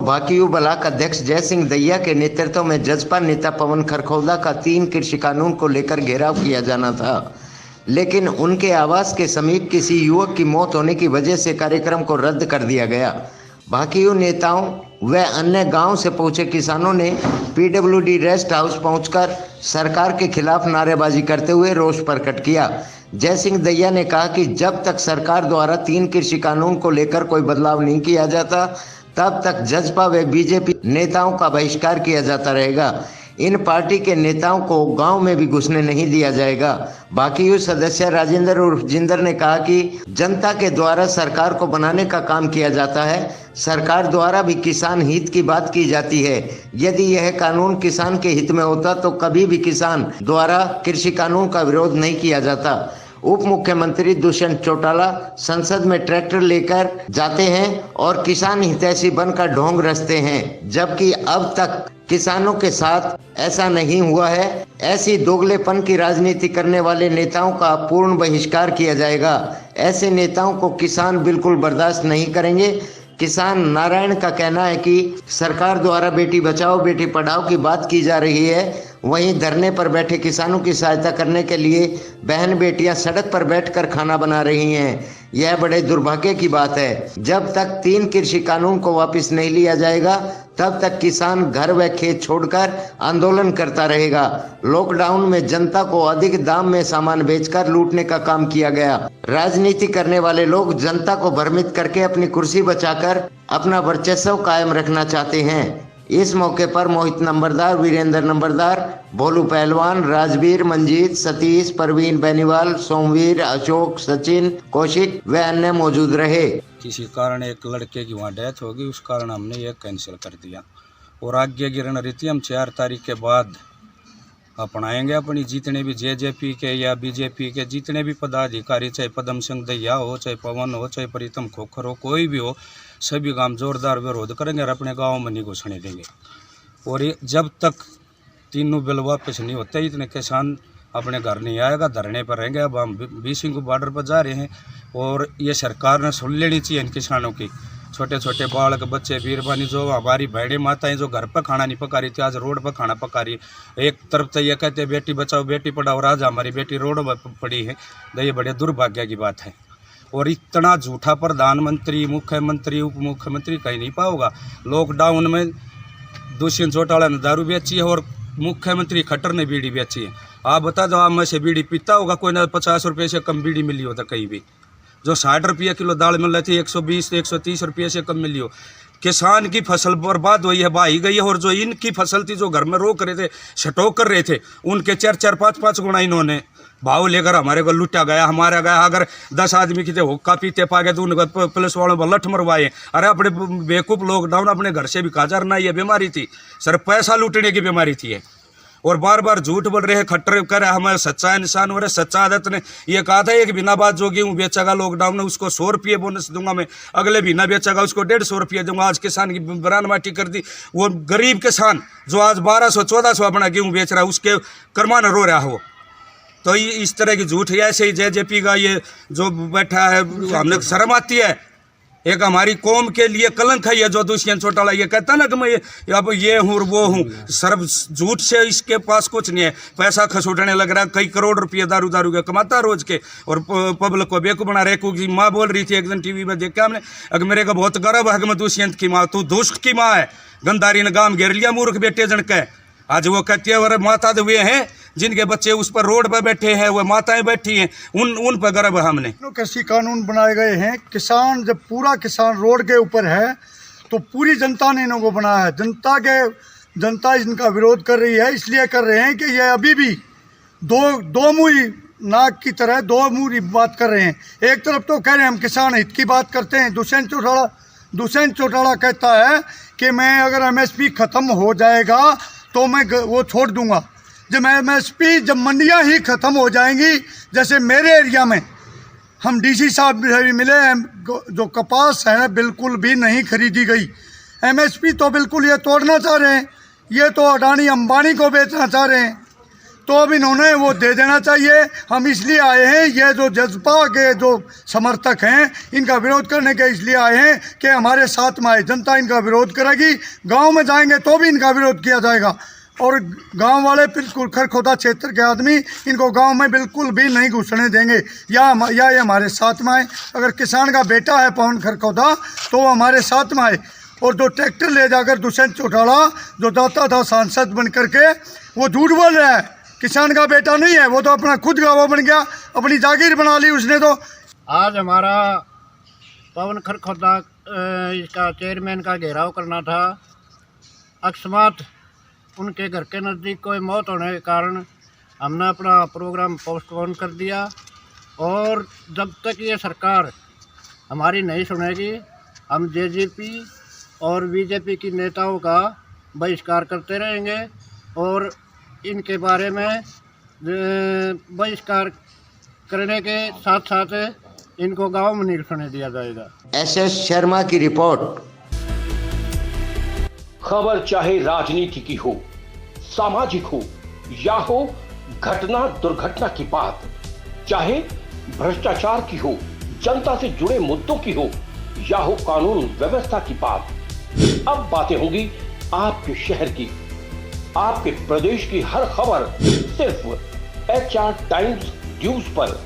भाकियू block अध्यक्ष जय सिंह दैया के नेतृत्व में जसपा नेता पवन खरखौदा का 3 कृषि कानून को लेकर घेराव किया जाना था, लेकिन उनके आवास के समीप किसी युवक की मौत होने की वजह से कार्यक्रम को रद्द कर दिया गया। भाकियू नेताओं व अन्य गांव से पहुंचे किसानों ने पीडब्ल्यूडी रेस्ट हाउस पहुंचकर सरकार के खिलाफ नारेबाजी करते हुए रोष प्रकट किया। जय सिंह दैया ने कहा कि जब तक सरकार द्वारा 3 कृषि कानून को लेकर कोई बदलाव नहीं किया जाता, तब तक जसपा व बीजेपी नेताओं का बहिष्कार किया जाता रहेगा। इन पार्टी के नेताओं को गांव में भी घुसने नहीं दिया जाएगा। भाकियू सदस्य राजेंद्र उर्फ जिंदर ने कहा कि जनता के द्वारा सरकार को बनाने का काम किया जाता है, सरकार द्वारा भी किसान हित की बात की जाती है। यदि यह कानून किसान के हित में होता तो कभी भी किसान द्वारा कृषि कानून का विरोध नहीं किया जाता। उप मुख्यमंत्री दुष्यंत चौटाला संसद में ट्रैक्टर लेकर जाते हैं और किसान हितैषी बनकर ढोंग रचते हैं, जबकि अब तक किसानों के साथ ऐसा नहीं हुआ है। ऐसी दोगलेपन की राजनीति करने वाले नेताओं का पूर्ण बहिष्कार किया जाएगा। ऐसे नेताओं को किसान बिल्कुल बर्दाश्त नहीं करेंगे। किसान नारायण का कहना है कि सरकार द्वारा बेटी बचाओ बेटी पढ़ाओ की बात की जा रही है, वहीं धरने पर बैठे किसानों की सहायता करने के लिए बहन बेटियां सड़क पर बैठकर खाना बना रही हैं। यह बड़े दुर्भाग्य की बात है। जब तक 3 कृषि कानून को वापस नहीं लिया जाएगा, तब तक किसान घर व खेत छोड़कर आंदोलन करता रहेगा। लॉकडाउन में जनता को अधिक दाम में सामान बेचकर लूटने का काम किया गया। राजनीति करने वाले लोग जनता को भ्रमित करके अपनी कुर्सी बचाकर अपना वर्चस्व कायम रखना चाहते हैं। इस मौके पर मोहित नंबरदार, वीरेंद्र नंबरदार, भोलू पहलवान, राजवीर, मंजीत, सतीश, परवीन बेनीवाल, सोमवीर, अशोक, सचिन, कौशिक व अन्य मौजूद रहे। किसी कारण एक लड़के की वहाँ डेथ होगी, उस कारण हमने ये कैंसिल कर दिया और आगे की रणनीति हम 4 तारीख के बाद अपनाएंगे। अपनी जितने भी जेजेपी के या बीजेपी के जितने भी पदाधिकारी, चाहे पदम सिंह दैया हो, चाहे पवन हो, चाहे प्रीतम खोखर हो, कोई भी हो, सभी गांव जोरदार विरोध करेंगे और अपने गाँव में नहीं घुसने देंगे। और ये जब तक तीनों बिल वापस नहीं होते इतने किसान अपने घर नहीं आएगा, धरने पर रहेंगे। अब हम बीसिंग बॉर्डर पर जा रहे हैं और ये सरकार ने सुन लेनी चाहिए इन किसानों की। छोटे छोटे बालक बच्चे वीरबानी जो हमारी बहनें माताएं जो घर पर खाना नहीं पका रही थी, आज रोड पर खाना पका रही है। एक तरफ तो ये कहते हैं बेटी बचाओ बेटी पढ़ाओ, और आज हमारी बेटी रोड पर पड़ी है। तो ये बड़े दुर्भाग्य की बात है। और इतना झूठा प्रधानमंत्री, मुख्यमंत्री, उप मुख्यमंत्री कहीं नहीं पाओगा। लॉकडाउन में दुष्यंत चौटाला ने दारू बेची है और मुख्यमंत्री खट्टर ने बीड़ी बेची है। आप बता दो, आप में से बीड़ी पीता होगा कोई ना? 50 रुपये से कम बीड़ी मिली हो तो कहीं भी। जो 60 रुपये किलो दाल मिल रही थी 120 से 130 रुपये से कम मिली हो। किसान की फसल बर्बाद हुई है, बहाई गई है। और जो इनकी फसल थी जो घर में रोक रहे थे, छटोक कर रहे थे, उनके 4-4, 5-5 गुना इन्होंने भाव लेकर हमारे को लुटा गया, हमारा गया। अगर 10 आदमी की हुक्का पीते पा गए तो उनको पुलिस वालों पर लठ मरवाए। अरे अपने बेवकूफ़ लॉकडाउन अपने घर से भी काजार ना, ये बीमारी थी सर, पैसा लूटने की बीमारी थी ये। और बार बार झूठ बोल रहे हैं, खट्टर कर हमारे सच्चा इंसान हो रहे। सच्चा आदत ने ये कहा था एक बिना बात जो गेहूँ बेचेगा लॉकडाउन में उसको 100 रुपये बोनस दूंगा मैं, अगले बिना बेचेगा उसको 150 रुपये दूंगा। आज किसान की बरान माटी कर दी। वो गरीब किसान जो आज 1200-1400 अपना गेहूँ बेच रहा है, उसके कर्मान रो रहा हो। तो इस तरह की झूठ है। ऐसे ही जेजेपी का ये जो बैठा है, हमने शर्म आती है। एक हमारी कौम के लिए कलंक है ये जो दुष्यंत चौटाला ये कहता ना कि मैं अब ये हूँ वो हूँ। सर्व झूठ से इसके पास कुछ नहीं है। पैसा खसूटने लग रहा है, कई करोड़ रुपये दारू के कमाता रोज के, और पब्लिक को बेवकूफ बना रहे। की माँ बोल रही थी एक दिन टीवी में देखा हमने, अगर मेरे को बहुत गर्व है कि मैं दुष्यंत की माँ, तू दुष्ट की माँ है। गंदारी ने गांव घेर लिया मूर्ख बेटे जन के। आज वो कहती है और माता हुए हैं जिनके बच्चे उस पर रोड पर बैठे हैं, वो माताएं बैठी हैं, उन पर गर्व है हमने। कृषि कानून बनाए गए हैं। किसान जब पूरा किसान रोड के ऊपर है तो पूरी जनता ने इनको बनाया है। जनता इनका विरोध कर रही है, इसलिए कर रहे हैं कि ये अभी भी दो मुंही नाक की तरह दो मुंह बात कर रहे हैं। एक तरफ तो कह रहे हैं हम किसान हित की बात करते हैं। दुष्यंत चौटाला कहता है कि मैं अगर MSP ख़त्म हो जाएगा तो मैं वो छोड़ दूंगा। जब MSP जब मंडियां ही ख़त्म हो जाएंगी, जैसे मेरे एरिया में हम DC साहब भी मिले, जो कपास है बिल्कुल भी नहीं खरीदी गई। MSP तो बिल्कुल ये तोड़ना चाह रहे हैं, ये तो अडानी अंबानी को बेचना चाह रहे हैं। तो अब इन्होंने वो दे देना चाहिए। हम इसलिए आए हैं, ये जो जजपा के जो समर्थक हैं इनका विरोध करने के इसलिए आए हैं कि हमारे साथ में आए, जनता इनका विरोध करेगी। गांव में जाएंगे तो भी इनका विरोध किया जाएगा और गांव वाले बिल्कुल खरखोदा क्षेत्र के आदमी इनको गांव में बिल्कुल भी नहीं घुसने देंगे। या ये हमारे साथ में आए। अगर किसान का बेटा है पवन खरखोदा तो वो हमारे साथ में आए। और जो ट्रैक्टर ले जाकर दुष्यंत चौटाला जो जाता था सांसद बन करके, वो झूठ बोल रहा है। किसान का बेटा नहीं है वो, तो अपना खुद का वो बन गया, अपनी जागीर बना ली उसने। तो आज हमारा पवन खरखोदा इसका चेयरमैन का घेराव करना था। अकस्मात उनके घर के नज़दीक कोई मौत होने के कारण हमने अपना प्रोग्राम पोस्टपोन कर दिया। और जब तक ये सरकार हमारी नहीं सुनेगी, हम जेजेपी और बीजेपी की नेताओं का बहिष्कार करते रहेंगे और इनके बारे में बहिष्कार करने के साथ साथ इनको गांव में नहीं रहने दिया जाएगा। SS शर्मा की रिपोर्ट। खबर चाहे राजनीति की हो, सामाजिक हो या हो घटना दुर्घटना की बात, चाहे भ्रष्टाचार की हो, जनता से जुड़े मुद्दों की हो या हो कानून व्यवस्था की बात, अब बातें होंगी आपके शहर की, आपके प्रदेश की हर खबर सिर्फ HR टाइम्स न्यूज पर।